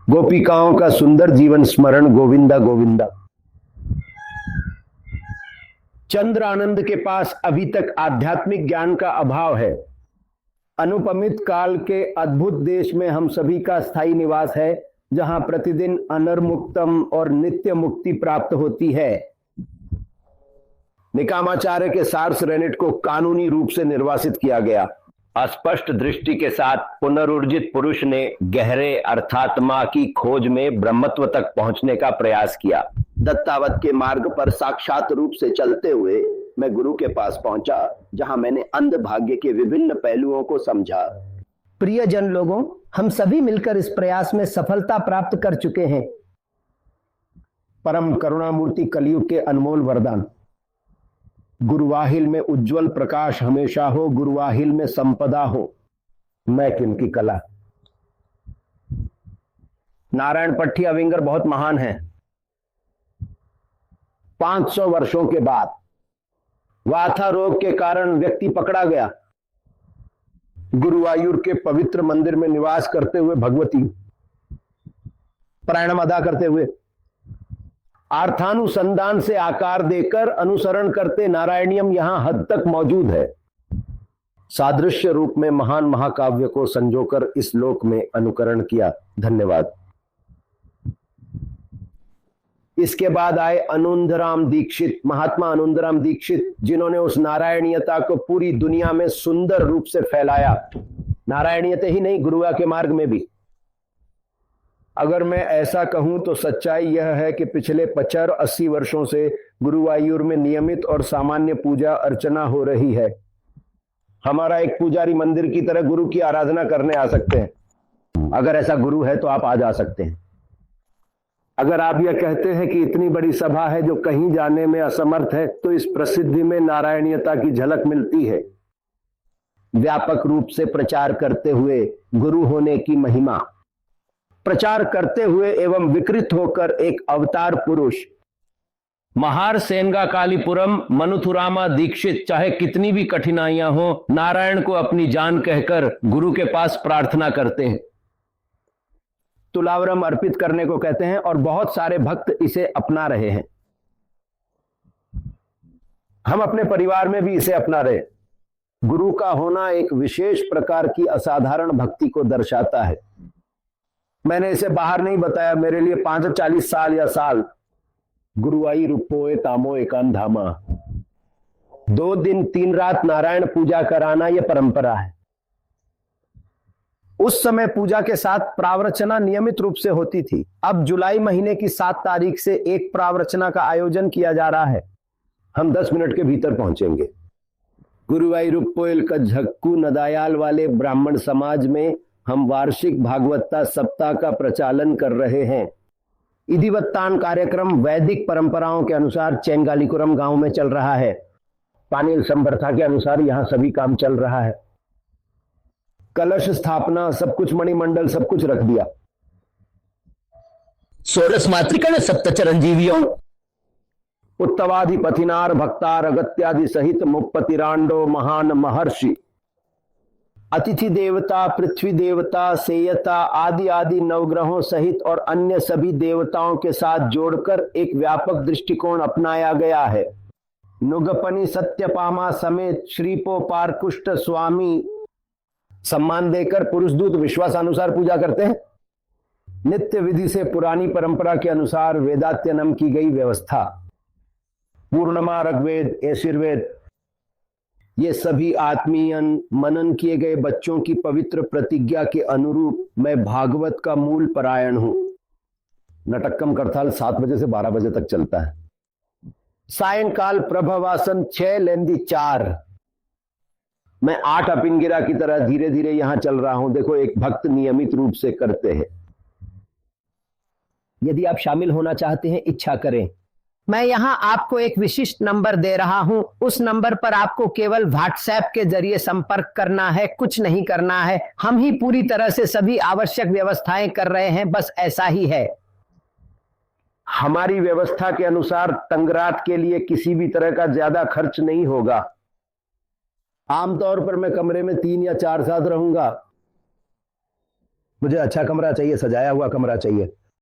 गोपिकाओं का सुंदर जीवन स्मरण गोविंदा गोविंदा। चंद्र आनंद के पास अभी तक आध्यात्मिक ज्ञान का अभाव है। अनुपमित काल के अद्भुत देश में हम सभी का स्थायी निवास है, जहां प्रतिदिन अनर्मुक्तम और नित्य मुक्ति प्राप्त होती है। निकामाचार्य के सार्स रेनेट को कानूनी रूप से निर्वासित किया गया। अस्पष्ट दृष्टि के साथ पुनरुर्जित पुरुष ने गहरे अर्थात्मा की खोज में ब्रह्मत्व तक पहुंचने का प्रयास किया। दत्तावत के मार्ग पर साक्षात रूप से चलते हुए मैं गुरु के पास पहुंचा, जहां मैंने अंध भाग्य के विभिन्न पहलुओं को समझा। प्रियजन लोगों, हम सभी मिलकर इस प्रयास में सफलता प्राप्त कर चुके हैं। परम करुणामूर्ति कलयुग के अनमोल वरदान। गुरुवाहिल में उज्जवल प्रकाश हमेशा हो, गुरुवाहिल में संपदा हो, मैं किनकी कला। नारायण पट्टी अविंगर बहुत महान है। 500 वर्षों के बाद वाथा रोग के कारण व्यक्ति पकड़ा गया। गुरुवायूर के पवित्र मंदिर में निवास करते हुए भगवती प्राणायाम अदा करते हुए अर्थानुसंधान से आकार देकर अनुसरण करते नारायणियम यहां हद तक मौजूद है। सादृश्य रूप में महान महाकाव्य को संजोकर इस लोक में अनुकरण किया। धन्यवाद। इसके बाद आए अनुंधराम दीक्षित, महात्मा अनुंधराम दीक्षित, जिन्होंने उस नारायणीयता को पूरी दुनिया में सुंदर रूप से फैलाया। नारायणीयता ही नहीं, गुरुआ के मार्ग में भी। अगर मैं ऐसा कहूं तो सच्चाई यह है कि पिछले 50-80 वर्षों से गुरुवायूर में नियमित और सामान्य पूजा अर्चना हो रही है। हमारा एक पुजारी मंदिर की तरह गुरु की आराधना करने आ सकते हैं। अगर ऐसा गुरु है तो आप आ जा सकते हैं। अगर आप यह कहते हैं कि इतनी बड़ी सभा है जो कहीं जाने में असमर्थ है, तो इस प्रसिद्धि में नारायणीयता की झलक मिलती है। व्यापक रूप से प्रचार करते हुए गुरु होने की महिमा, प्रचार करते हुए एवं विकृत होकर एक अवतार पुरुष महार सेनगा कालीपुरम मनुथुरामा दीक्षित चाहे कितनी भी कठिनाइयां हो, नारायण को अपनी जान कहकर गुरु के पास प्रार्थना करते हैं। तुलावरम अर्पित करने को कहते हैं और बहुत सारे भक्त इसे अपना रहे हैं। हम अपने परिवार में भी इसे अपना रहे। गुरु का होना एक विशेष प्रकार की असाधारण भक्ति को दर्शाता है। मैंने इसे बाहर नहीं बताया, मेरे लिए 45 साल या साल गुरुवाई रूपोए तामो एकांत धामा, 2 दिन 3 रात नारायण पूजा कराना यह परंपरा है। उस समय पूजा के साथ प्रावरचना नियमित रूप से होती थी। अब जुलाई महीने की 7 तारीख से एक प्रावरचना का आयोजन किया जा रहा है। हम 10 मिनट के भीतर पहुंचेंगे। गुरुवाई रूपोयल का झक्कू नदायाल वाले ब्राह्मण समाज में हम वार्षिक भागवतता सप्ताह का प्रचालन कर रहे हैं। इदिवत्तान कार्यक्रम वैदिक परंपराओं के अनुसार चैनगालीकुरम गांव में चल रहा है। पानील संप्रथा के अनुसार यहां सभी काम चल रहा है। कलश स्थापना, सब कुछ, मणिमंडल, सब कुछ रख दिया। 16 मातृकण सप्त चिरंजीवियों, उत्तवाधिपतिनार भक्तार अगत्यादि सहित मुक्पतिरांडो महान महर्षि, अतिथि देवता, पृथ्वी देवता, सेयता आदि आदि नवग्रहों सहित और अन्य सभी देवताओं के साथ जोड़कर एक व्यापक दृष्टिकोण अपनाया गया है। नुगपनी सत्यपामा समेत श्रीपो पारकुष्ट स्वामी सम्मान देकर पुरुष दूत विश्वासानुसार पूजा करते हैं। नित्य विधि से पुरानी परंपरा के अनुसार वेदात्यनम की गई व्यवस्था, पूर्णमा ऋग्वेद, यजुर्वेद, ये सभी आत्मीयन मनन किए गए बच्चों की पवित्र प्रतिज्ञा के अनुरूप मैं भागवत का मूल परायण हूं। नटक्कम करताल 7 बजे से 12 बजे तक चलता है। सायंकाल प्रभवासन 6 लेंदी 4। मैं 8 अपिनगिरा की तरह धीरे धीरे यहां चल रहा हूं। देखो, एक भक्त नियमित रूप से करते हैं। यदि आप शामिल होना चाहते हैं, इच्छा करें। मैं यहां आपको एक विशिष्ट नंबर दे रहा हूं। उस नंबर पर आपको केवल व्हाट्सएप के जरिए संपर्क करना है, कुछ नहीं करना है। हम ही पूरी तरह से सभी आवश्यक व्यवस्थाएं कर रहे हैं, बस ऐसा ही है। हमारी व्यवस्था के अनुसार तंगरात के लिए किसी भी तरह का ज्यादा खर्च नहीं होगा। आमतौर पर मैं कमरे में 3 या 4 साथ रहूंगा। मुझे अच्छा कमरा चाहिए, सजाया हुआ कमरा चाहिए।